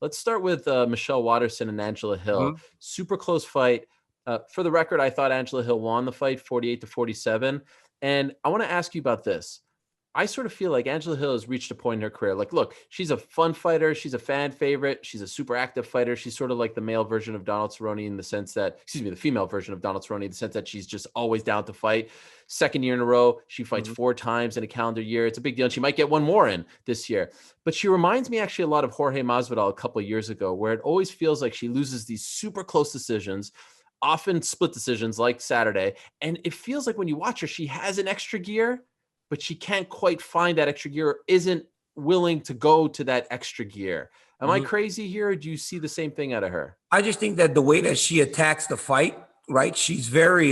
Let's start with Michelle Waterson and Angela Hill. Mhm. Super close fight. For the record, I thought Angela Hill won the fight 48-47. And I want to ask you about this. I sort of feel like Angela Hill has reached a point in her career. Like, look, she's a fun fighter. She's a fan favorite. She's a super active fighter. She's sort of like the male version of Donald Cerrone in the sense that, the female version of Donald Cerrone in the sense that she's just always down to fight. Second year in a row, she fights 4 times in a calendar year. It's a big deal. And she might get one more in this year. But she reminds me actually a lot of Jorge Masvidal a couple of years ago, where it always feels like she loses these super close decisions, often split decisions like Saturday. And it feels like when you watch her, she has an extra gear, but she can't quite find that extra gear, or isn't willing to go to that extra gear. Am I crazy here, or do you see the same thing out of her? I just think that the way that she attacks the fight, right? She's very,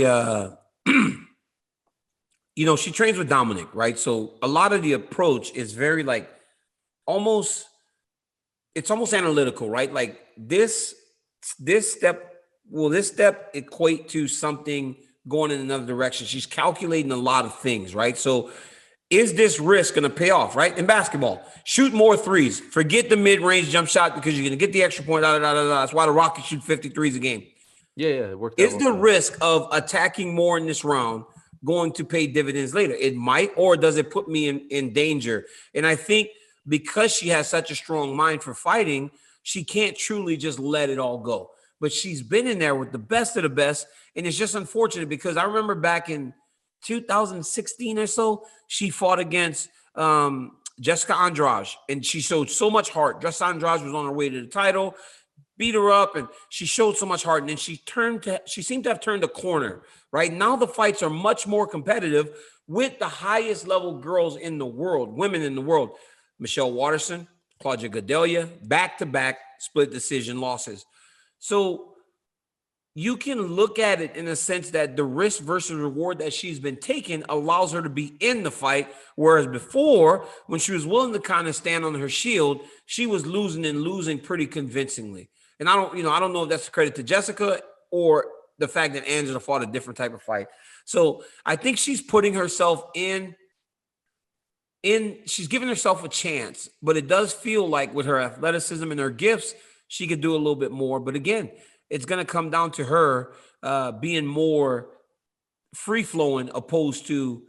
she trains with Dominic, right? So a lot of the approach is very like it's almost analytical, right? Like this step equate to something going in another direction. She's calculating a lot of things, right? So is this risk going to pay off, right? In basketball, shoot more threes. Forget the mid-range jump shot because you're going to get the extra point. That's why the Rockets shoot 50 threes a game. Yeah, it worked out. Is the risk of attacking more in this round going to pay dividends later? It might, or does it put me in danger? And I think because she has such a strong mind for fighting, she can't truly just let it all go. But she's been in there with the best of the best, and it's just unfortunate because I remember back in 2016 or so, she fought against Jessica Andrade, and she showed so much heart. Jessica Andrade was on her way to the title, beat her up, and she showed so much heart. And then she seemed to have turned a corner. Right now, the fights are much more competitive with the highest level girls in the world, women in the world. Michelle Waterson, Claudia Gadelha, back-to-back split decision losses. So you can look at it in a sense that the risk versus reward that she's been taking allows her to be in the fight. Whereas before, when she was willing to kind of stand on her shield, she was losing pretty convincingly. And I don't know if that's a credit to Jessica or the fact that Angela fought a different type of fight. So I think she's putting herself she's giving herself a chance, but it does feel like with her athleticism and her gifts, she could do a little bit more. But again, it's going to come down to her being more free-flowing opposed to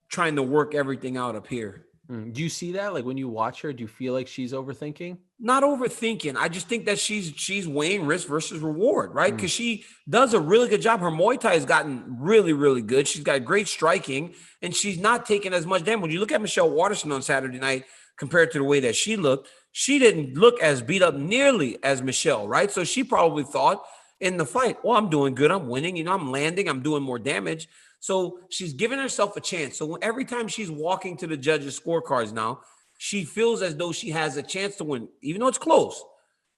trying to work everything out up here. Do you see that? Like when you watch her, do you feel like she's overthinking? Not overthinking. I just think that she's weighing risk versus reward, right? Because she does a really good job. Her Muay Thai has gotten really, really good. She's got great striking, and she's not taking as much damage. When you look at Michelle Waterson on Saturday night compared to the way that she looked, she didn't look as beat up nearly as Michelle, right? So she probably thought in the fight, well, I'm doing good. I'm winning. I'm landing. I'm doing more damage. So she's giving herself a chance. So every time she's walking to the judges' scorecards now, she feels as though she has a chance to win, even though it's close,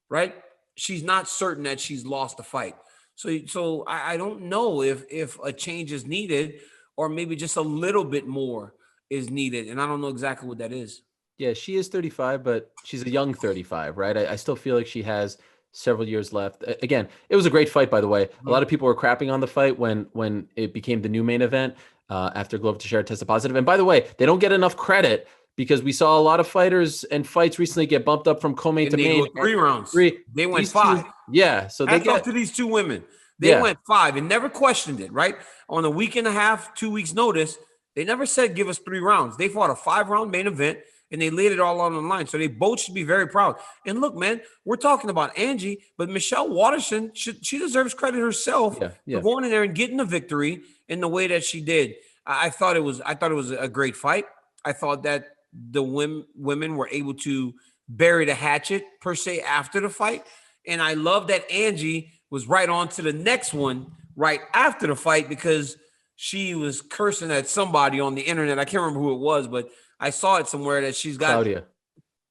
right? She's not certain that she's lost the fight. So I don't know if a change is needed or maybe just a little bit more is needed. And I don't know exactly what that is. Yeah, she is 35, but she's a young 35, right? I still feel like she has several years left. Again, it was a great fight, by the way. A lot of people were crapping on the fight when it became the new main event after Glover Teixeira tested positive. And by the way, they don't get enough credit because we saw a lot of fighters and fights recently get bumped up from co-main to main. 3 rounds. They went 5. Yeah, so they get to these 2 women. They went 5 and never questioned it, right? On a week and a half, 2 weeks notice, they never said give us 3 rounds. They fought a 5-round main event. And they laid it all on the line. So they both should be very proud. And look, man, we're talking about Angie, but Michelle Waterson, she deserves credit herself for going in there and getting a victory in the way that she did. I thought it was a great fight. I thought that the women were able to bury the hatchet, per se, after the fight. And I love that Angie was right on to the next one right after the fight because she was cursing at somebody on the internet. I can't remember who it was, but I saw it somewhere that she's got. Claudia.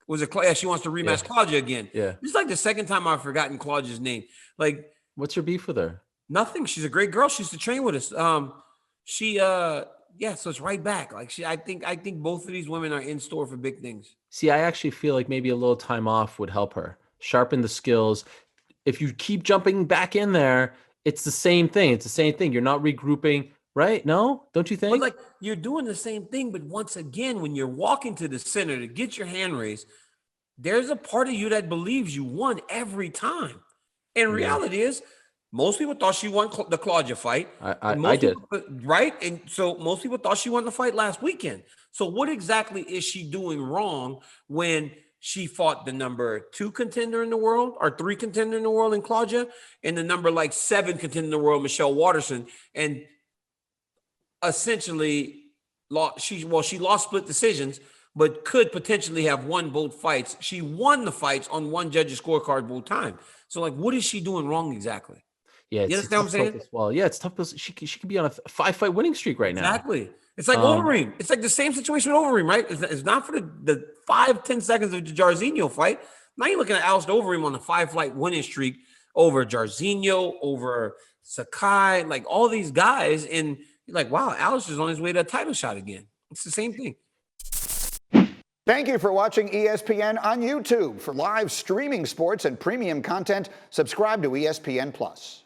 Was it Claudia? She wants to rematch Claudia again. Yeah. It's like the second time I've forgotten Claudia's name. Like, what's your beef with her? Nothing. She's a great girl. She used to train with us. So it's right back. Like I think both of these women are in store for big things. See, I actually feel like maybe a little time off would help her. Sharpen the skills. If you keep jumping back in there, it's the same thing. You're not regrouping. Right? No? Don't you think? But like you're doing the same thing, but once again, when you're walking to the center to get your hand raised, there's a part of you that believes you won every time. And reality is, most people thought she won the Claudia fight. I did. Right? And so most people thought she won the fight last weekend. So what exactly is she doing wrong when she fought the number 2 contender in the world or 3 contender in the world in Claudia and the number 7 contender in the world, Michelle Waterson, and essentially she lost split decisions, but could potentially have won both fights. She won the fights on one judge's scorecard both time. So what is she doing wrong exactly? Yeah, You understand what I'm saying? Well, yeah, it's tough because she could be on a 5-fight winning streak right now. Exactly. It's like Overeem. It's like the same situation with Overeem, right? It's not for the 5-10 seconds of the Jairzinho fight. Now you're looking at Alistair Overeem on a 5-fight winning streak over Jairzinho, over Sakai, all these guys, and you're like, wow, Alistair's on his way to a title shot again. It's the same thing. Thank you for watching ESPN on YouTube. For live streaming sports and premium content, subscribe to ESPN+.